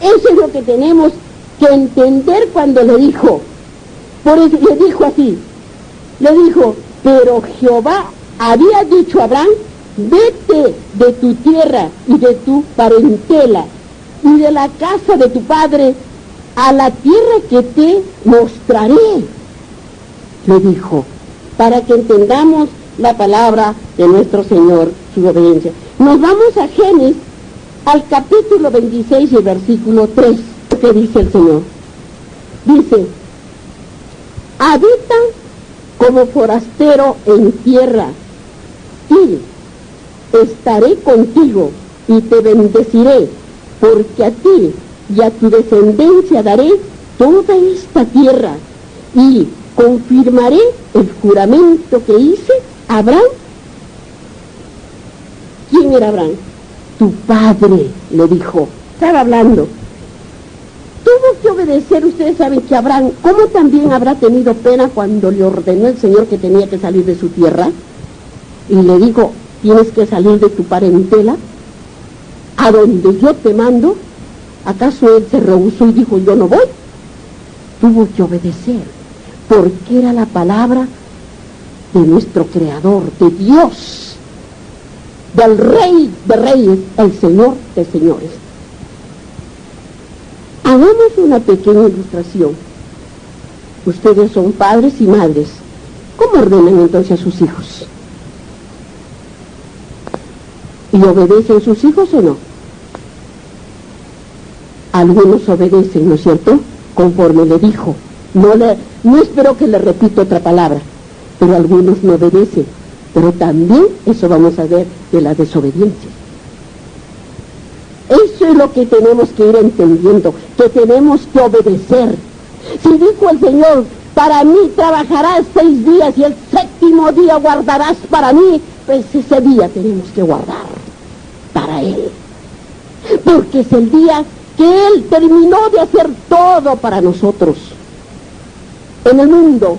Eso es lo que tenemos que entender cuando le dijo. Por eso le dijo así, le dijo, pero Jehová había dicho a Abraham, vete de tu tierra y de tu parentela y de la casa de tu padre a la tierra que te mostraré, le dijo, para que entendamos la palabra de nuestro Señor, su obediencia. Nos vamos a Génesis, al capítulo 26 y el versículo 3, que dice el Señor. Dice, habita como forastero en tierra, y estaré contigo y te bendeciré, porque a ti y a tu descendencia daré toda esta tierra, y confirmaré el juramento que hice a Abraham. ¿Quién era Abraham? Tu padre, le dijo. Estaba hablando. Tuvo que obedecer. Ustedes saben que Abraham, ¿cómo también habrá tenido pena cuando le ordenó el Señor que tenía que salir de su tierra? Y le dijo, tienes que salir de tu parentela, a donde yo te mando. ¿Acaso él se rehusó y dijo, yo no voy? Tuvo que obedecer, porque era la palabra de nuestro Creador, de Dios, del Rey de Reyes, el Señor de Señores. Hagamos una pequeña ilustración. Ustedes son padres y madres. ¿Cómo ordenan entonces a sus hijos? ¿Y obedecen sus hijos o no? Algunos obedecen, ¿no es cierto?, conforme le dijo. No espero que le repita otra palabra, pero algunos no obedecen. Pero también eso vamos a ver de la desobediencia. Eso es lo que tenemos que ir entendiendo, que tenemos que obedecer. Si dijo el Señor, para mí trabajarás 6 días y el 7º día guardarás para mí, pues ese día tenemos que guardar para Él. Porque es el día que Él terminó de hacer todo para nosotros en el mundo.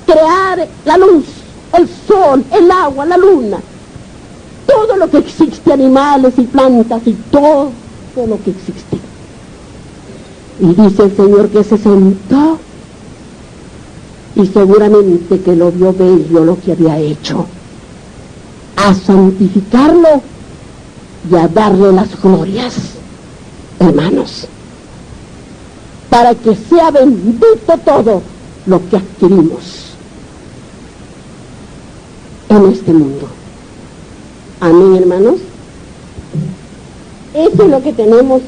Crear la luz, el sol, el agua, la luna, todo lo que existe, animales y plantas y todo lo que existe. Y dice el Señor que se sentó y seguramente que lo vio bello lo que había hecho, a santificarlo y a darle las glorias, hermanos, para que sea bendito todo lo que adquirimos en este mundo. Amén, hermanos. Eso es lo que tenemos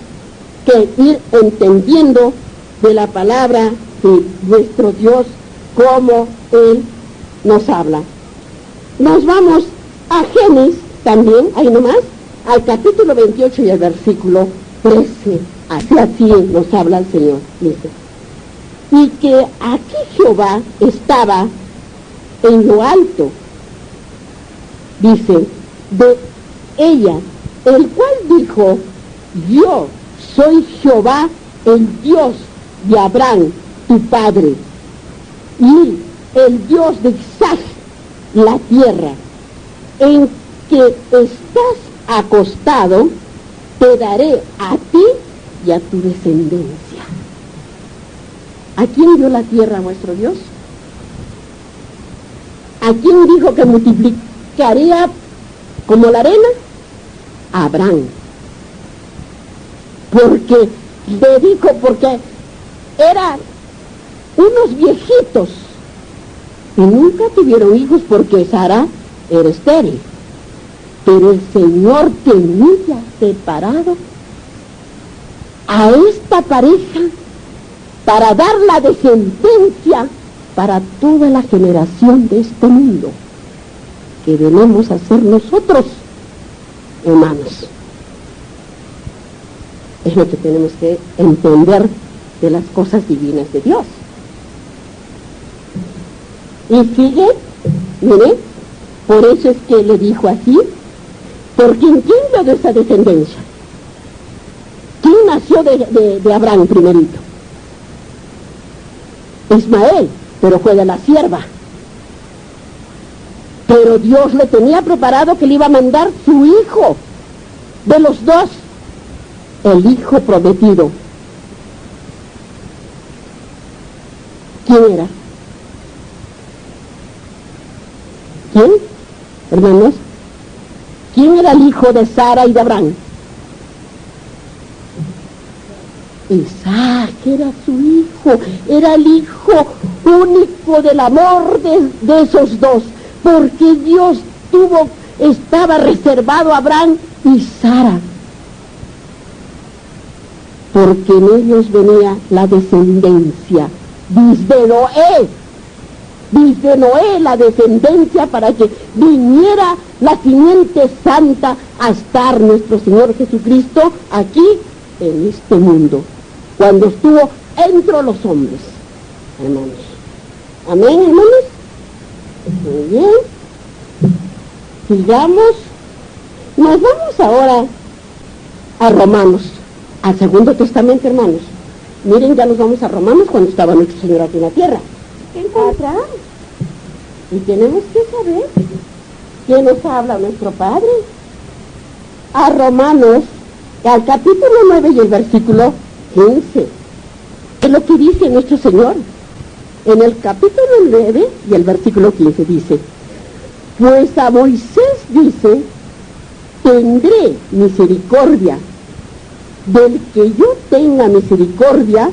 que ir entendiendo de la palabra de nuestro Dios, como Él nos habla. Nos vamos a Génesis también, ahí nomás, al capítulo 28 y el versículo 13. Así nos habla el Señor, dice. Y que aquí Jehová estaba en lo alto, dice, de ella, el cual dijo, yo soy Jehová, el Dios de Abraham, tu padre, y el Dios de Isaac, la tierra en que estás acostado, te daré a ti y a tu descendencia. ¿A quién dio la tierra vuestro Dios? ¿A quién dijo que multiplicaría como la arena? A Abraham. Porque le dijo, porque eran unos viejitos y nunca tuvieron hijos porque Sara era estéril. Pero el Señor tenía separado a esta pareja para dar la descendencia para toda la generación de este mundo, que debemos hacer nosotros, hermanos. Es lo que tenemos que entender de las cosas divinas de Dios. Y sigue, mire, por eso es que le dijo así, porque ¿en quién dio de esa descendencia? ¿Quién nació de Abraham primerito? Ismael, pero fue de la sierva. Pero Dios le tenía preparado que le iba a mandar su hijo, de los dos, el hijo prometido. ¿Quién era? ¿Quién, hermanos? ¿Quién era el hijo de Sara y de Abraham? Isaac era su hijo, era el hijo único del amor de esos dos, porque Dios estaba reservado a Abraham y Sara, porque en ellos venía la descendencia, desde Noé la descendencia, para que viniera la simiente santa a estar nuestro Señor Jesucristo aquí en este mundo, cuando estuvo entre los hombres, hermanos. Amén, hermanos. Muy bien. Sigamos. Nos vamos ahora a Romanos, al Segundo Testamento, hermanos. Miren, ya nos vamos a Romanos cuando estaba nuestro Señor aquí en la tierra. ¿Qué encontramos? Y tenemos que saber qué nos habla nuestro Padre. A Romanos, al capítulo 9 y el versículo 15. Es lo que dice nuestro Señor. En el capítulo 9 y el versículo 15 dice: pues a Moisés dice, tendré misericordia del que yo tenga misericordia,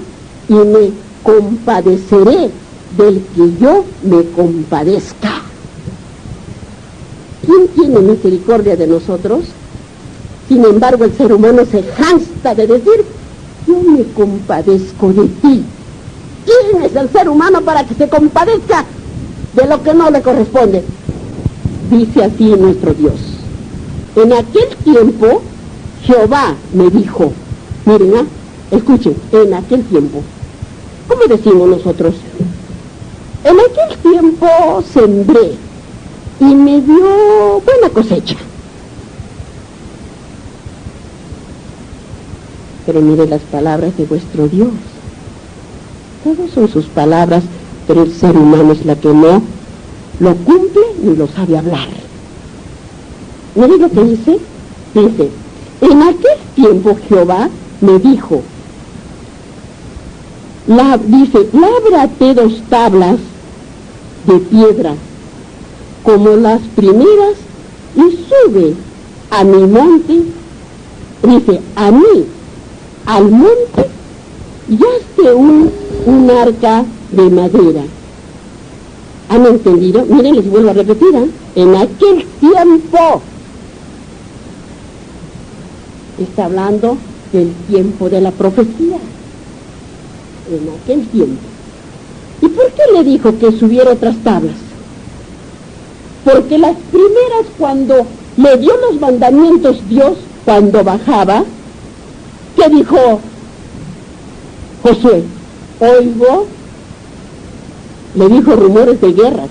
y me compadeceré del que yo me compadezca. ¿Quién tiene misericordia de nosotros? Sin embargo, el ser humano se jacta de decir: yo me compadezco de ti. ¿Quién es el ser humano para que se compadezca de lo que no le corresponde? Dice así nuestro Dios: en aquel tiempo Jehová me dijo. Miren, escuchen, en aquel tiempo. ¿Cómo decimos nosotros? En aquel tiempo sembré y me dio buena cosecha. Pero mire las palabras de vuestro Dios. Todas son sus palabras, pero el ser humano es la que no lo cumple ni lo sabe hablar. Mire lo que dice. Dice: en aquel tiempo Jehová me dijo, lábrate 2 tablas de piedra como las primeras y sube a mi monte, dice, a mí, al monte, y hazte un arca de madera. ¿Han entendido? Miren, les vuelvo a repetir, en aquel tiempo. Está hablando del tiempo de la profecía. En aquel tiempo. ¿Y por qué le dijo que subiera otras tablas? Porque las primeras, cuando le dio los mandamientos Dios, cuando bajaba, ¿qué dijo Josué? Oigo, le dijo rumores de guerras.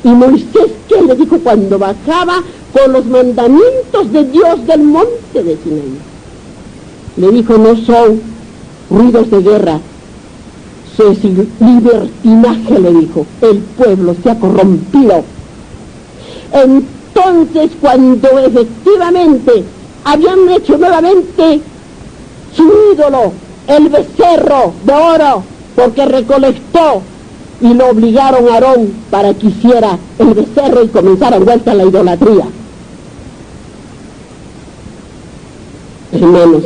Y Moisés, ¿qué le dijo cuando bajaba con los mandamientos de Dios del monte de Sinaí? Le dijo: no son ruidos de guerra, es libertinaje, le dijo. El pueblo se ha corrompido. Entonces, cuando efectivamente habían hecho nuevamente su ídolo, el becerro de oro, porque recolectó, y lo obligaron a Aarón para que hiciera el becerro y comenzara vuelta a la idolatría. Hermanos,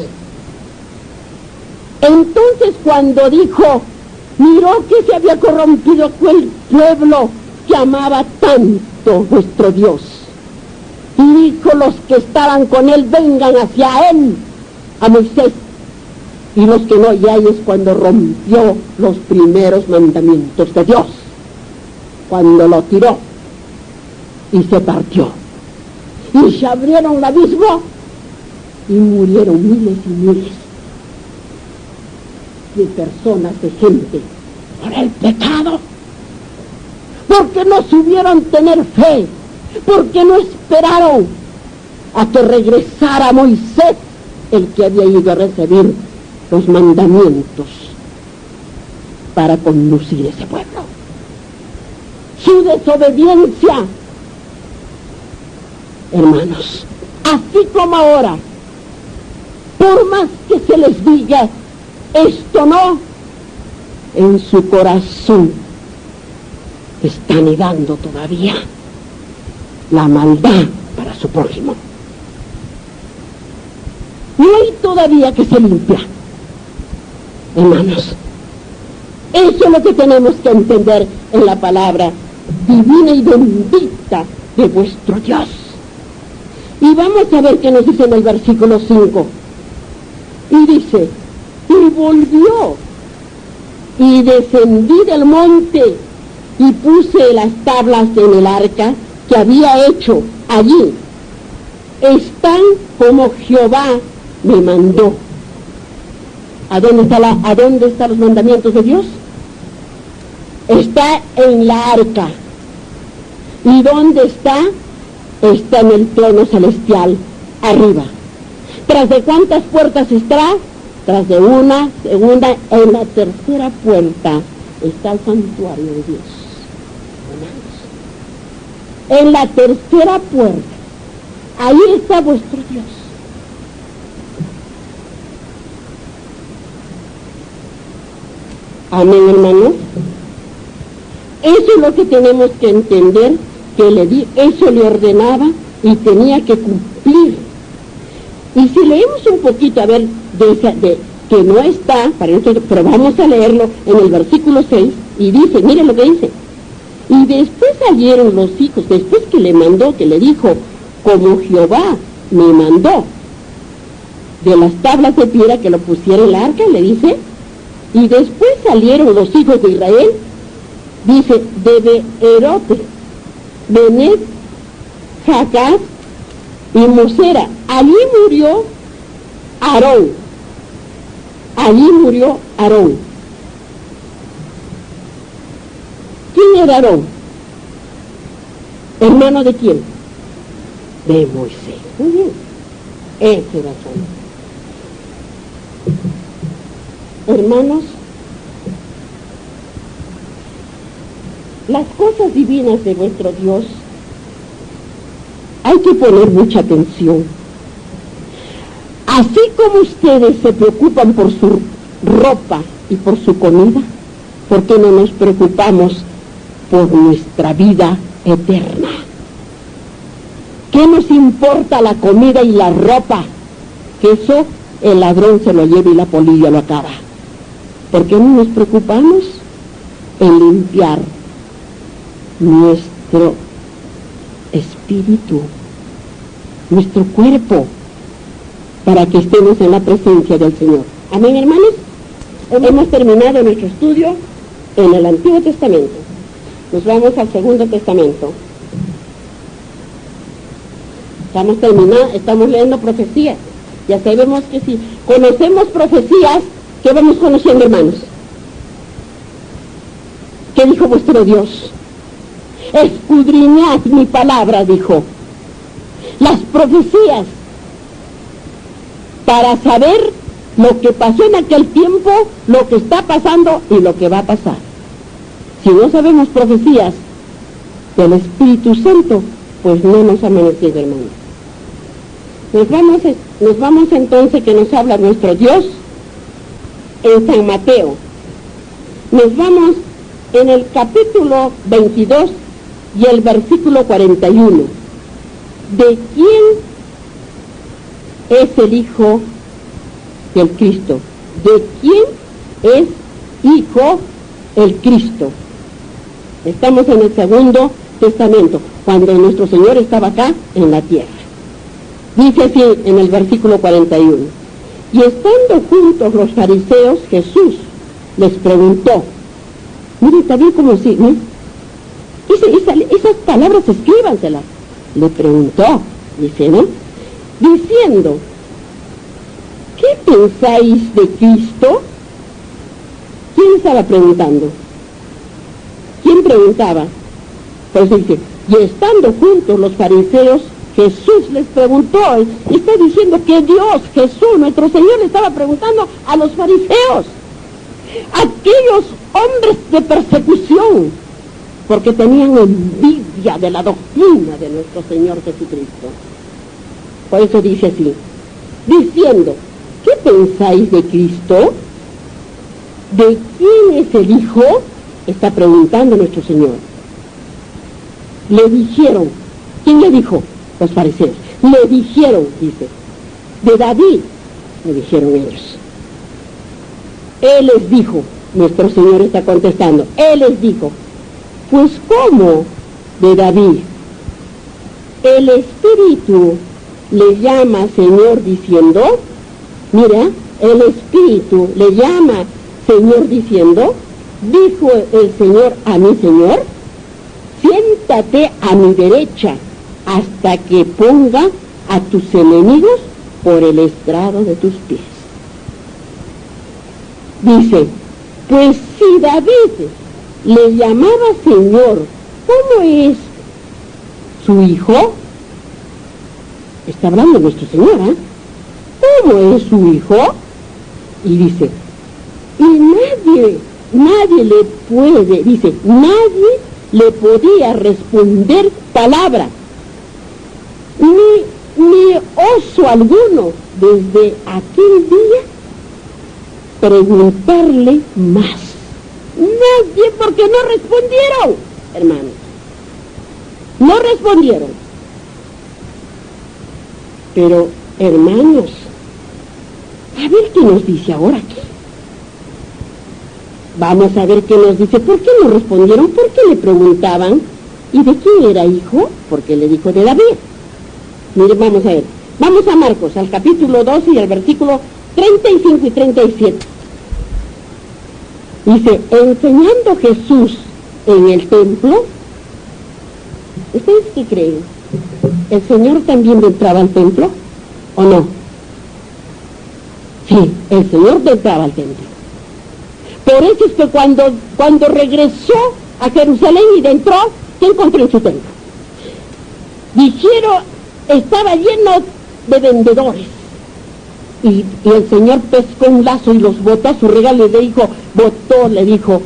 entonces cuando dijo, miró que se había corrompido aquel pueblo que amaba tanto nuestro Dios, y dijo: los que estaban con él, vengan hacia él, a Moisés, y los que no, y ahí es cuando rompió los primeros mandamientos de Dios, cuando lo tiró y se partió, y se abrieron el abismo y murieron miles y miles de personas, de gente, por el pecado, porque no supieron tener fe, porque no esperaron a que regresara Moisés, el que había ido a recibir los mandamientos para conducir ese pueblo. Su desobediencia, hermanos, así como ahora Por más que se les diga, esto no, en su corazón está anidando todavía la maldad para su prójimo. No hay todavía que se limpia, hermanos. Eso es lo que tenemos que entender en la palabra divina y bendita de vuestro Dios. Y vamos a ver qué nos dice en el versículo 5. Y dice, y volvió, y descendí del monte, y puse las tablas en el arca que había hecho allí. Están como Jehová me mandó. ¿A dónde están los mandamientos de Dios? Está en la arca. ¿Y dónde está? Está en el trono celestial, arriba. ¿Tras de cuántas puertas está? Tras de una, segunda, en la tercera puerta está el santuario de Dios. En la tercera puerta, ahí está vuestro Dios. Amén, hermanos. Eso es lo que tenemos que entender, que eso le ordenaba y tenía que cumplir. Y si leemos un poquito, a ver, que no está, pero vamos a leerlo en el versículo 6, y dice, miren lo que dice. Y después salieron los hijos, después que le mandó, que le dijo, como Jehová me mandó, de las tablas de piedra que lo pusiera en el arca, le dice, y después salieron los hijos de Israel, dice, de Beerote, Benet, Jacaz y Mosera. Allí murió Aarón. Allí murió Aarón. ¿Quién era Aarón? ¿Hermano de quién? De Moisés. Muy bien. Ese era su nombre. Hermanos, las cosas divinas de vuestro Dios hay que poner mucha atención. Así como ustedes se preocupan por su ropa y por su comida, ¿por qué no nos preocupamos por nuestra vida eterna? ¿Qué nos importa la comida y la ropa? Que eso el ladrón se lo lleva y la polilla lo acaba. ¿Por qué no nos preocupamos en limpiar nuestro espíritu, nuestro cuerpo, para que estemos en la presencia del Señor? Amén, hermanos. Hemos terminado nuestro estudio en el Antiguo Testamento. Nos vamos al Segundo Testamento. Estamos leyendo profecías. Ya sabemos que si conocemos profecías, ¿qué vamos conociendo, hermanos? ¿Qué dijo vuestro Dios? Escudriñad mi palabra, dijo. Las profecías, para saber lo que pasó en aquel tiempo, lo que está pasando y lo que va a pasar. Si no sabemos profecías del Espíritu Santo, pues no nos ha merecido, hermanos. Nos vamos entonces, que nos habla nuestro Dios en San Mateo. Nos vamos en el capítulo 22 y el versículo 41. ¿De quién es el Hijo del Cristo? ¿De quién es Hijo el Cristo? Estamos en el Segundo Testamento, cuando nuestro Señor estaba acá en la tierra. Dice así en el versículo 41. Y estando juntos los fariseos, Jesús les preguntó. Mire, está bien como si, ¿no? Esas palabras escríbanselas. Le preguntó, dice, ¿no? Diciendo, ¿qué pensáis de Cristo? ¿Quién estaba preguntando? ¿Quién preguntaba? Pues dice, y estando juntos los fariseos, Jesús les preguntó. Y está diciendo que Dios, Jesús, nuestro Señor, le estaba preguntando a los fariseos, aquellos hombres de persecución, porque tenían envidia de la doctrina de nuestro Señor Jesucristo. Por eso dice así, diciendo, pensáis de Cristo? ¿De quién es el Hijo? Está preguntando nuestro Señor. Le dijeron, ¿quién le dijo? Los fariseos. Le dijeron, dice, de David, le dijeron ellos. Él les dijo, nuestro Señor está contestando, Él les dijo, pues ¿cómo de David? El Espíritu le llama Señor diciendo, mira, el Espíritu le llama Señor diciendo, dijo el Señor a mi Señor, siéntate a mi derecha hasta que ponga a tus enemigos por el estrado de tus pies. Dice, pues si David le llamaba Señor, ¿cómo es su hijo? Está hablando nuestro Señor, ¿eh? ¿Cómo es su hijo? Y dice, y nadie le puede, dice, nadie le podía responder palabra, ni oso alguno desde aquel día preguntarle más. Nadie, porque no respondieron, hermanos. No respondieron. Pero, hermanos, a ver qué nos dice ahora aquí. Vamos a ver qué nos dice. ¿Por qué no respondieron? ¿Por qué le preguntaban? ¿Y de quién era hijo? Porque le dijo de David. Miren, vamos a ver. Vamos a Marcos, al capítulo 12 y al versículo 35 y 37. Dice, enseñando Jesús en el templo, ¿ustedes qué creen? ¿El Señor también entraba al templo o no? Sí, el Señor entraba al templo. Por eso es que cuando regresó a Jerusalén y entró, ¿qué encontró en su templo? Dijeron, estaba lleno de vendedores. Y el Señor pescó un lazo y los botó a su regalo y le dijo,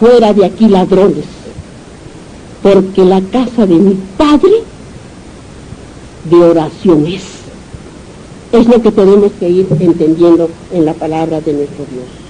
fuera de aquí ladrones, porque la casa de mi Padre de oración es. Es lo que tenemos que ir entendiendo en la palabra de nuestro Dios.